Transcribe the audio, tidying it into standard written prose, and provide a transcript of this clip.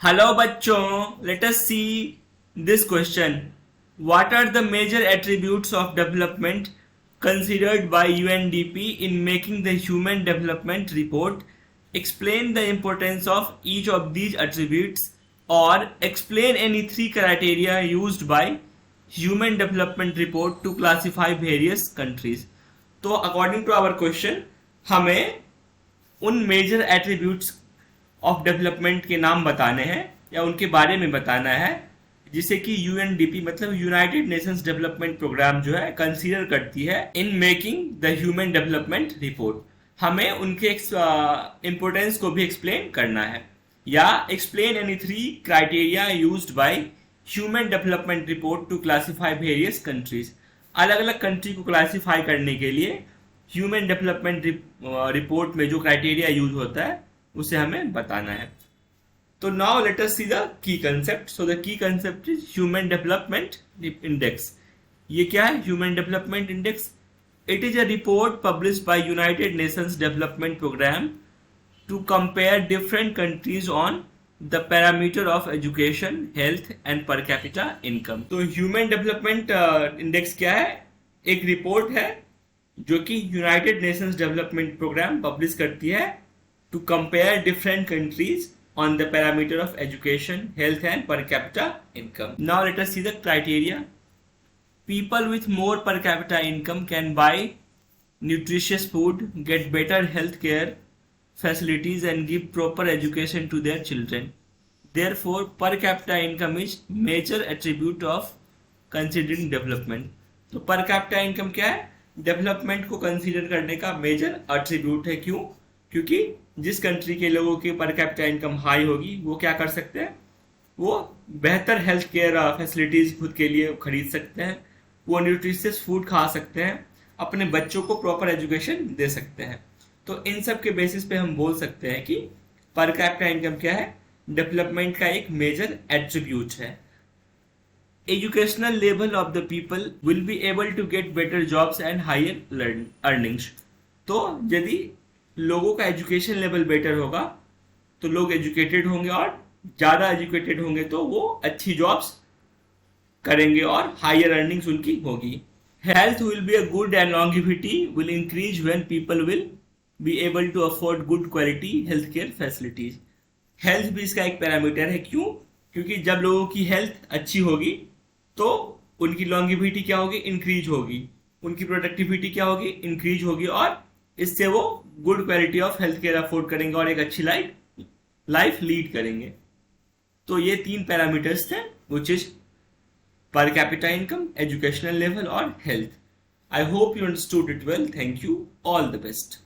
Hello बच्चों, late us see this question. What are the major attributes of development considered by UNDP in making the Human Development Report? Explain the importance of each of these attributes, or explain any three criteria used by Human Development Report to classify various countries. तो according to our question, हमें उन major attributes of development के नाम बताने हैं या उनके बारे में बताना है जिसे कि यूएनडीपी मतलब यूनाइटेड नेशंस डेवलपमेंट प्रोग्राम जो है कंसीडर करती है in making the human development report. हमें उनके इम्पोर्टेंस को भी एक्सप्लेन करना है या explain any three criteria used by human development report to classify various countries. अलग अलग कंट्री को क्लासीफाई करने के लिए ह्यूमन डेवलपमेंट रिपोर्ट में जो क्राइटेरिया यूज होता है उसे हमें बताना है. तो now let us see the key concept. So the key concept is human development index. ये क्या है human development index? It is a report published by United Nations development programme to compare different countries on the parameter of education, health and per capita income. तो human development index क्या है? एक report है जो कि United Nations development programme publish करती है to compare different countries on the parameter of education, health and per capita income. Now let us see the criteria. People with more per capita income can buy nutritious food, get better health care facilities and give proper education to their children. Therefore, per capita income is major attribute of considering development. तो per capita income क्या है? Development को consider करने का major attribute है. क्यों? क्योंकि जिस कंट्री के लोगों की पर कैपिटा इनकम हाई होगी वो क्या कर सकते हैं? वो बेहतर हेल्थ केयर फैसिलिटीज खुद के लिए खरीद सकते हैं, वो न्यूट्रिशियस फूड खा सकते हैं, अपने बच्चों को प्रॉपर एजुकेशन दे सकते हैं. तो इन सब के बेसिस पे हम बोल सकते हैं कि पर कैपिटा इनकम क्या है? डेवलपमेंट का एक मेजर एट्रीब्यूट है. Educational level of the people will be able to get better jobs and higher earnings. तो यदि लोगों का एजुकेशन लेवल बेटर होगा तो लोग एजुकेटेड होंगे और ज़्यादा एजुकेटेड होंगे तो वो अच्छी जॉब्स करेंगे और हायर अर्निंग्स उनकी होगी. Health will be a good and longevity will increase when people will be able to afford good quality health care facilities. Health भी इसका एक पैरामीटर है. क्यों? क्योंकि जब लोगों की हेल्थ अच्छी होगी तो उनकी लॉन्गिविटी क्या होगी? इंक्रीज होगी. उनकी प्रोडक्टिविटी क्या होगी? इंक्रीज होगी और इससे वो good quality of health care afford करेंगे और एक अच्छी लाइफ लीड करेंगे. तो ये तीन पैरामीटर्स थे which is per capita income, educational level और health. I hope you understood it well. Thank you. All the best.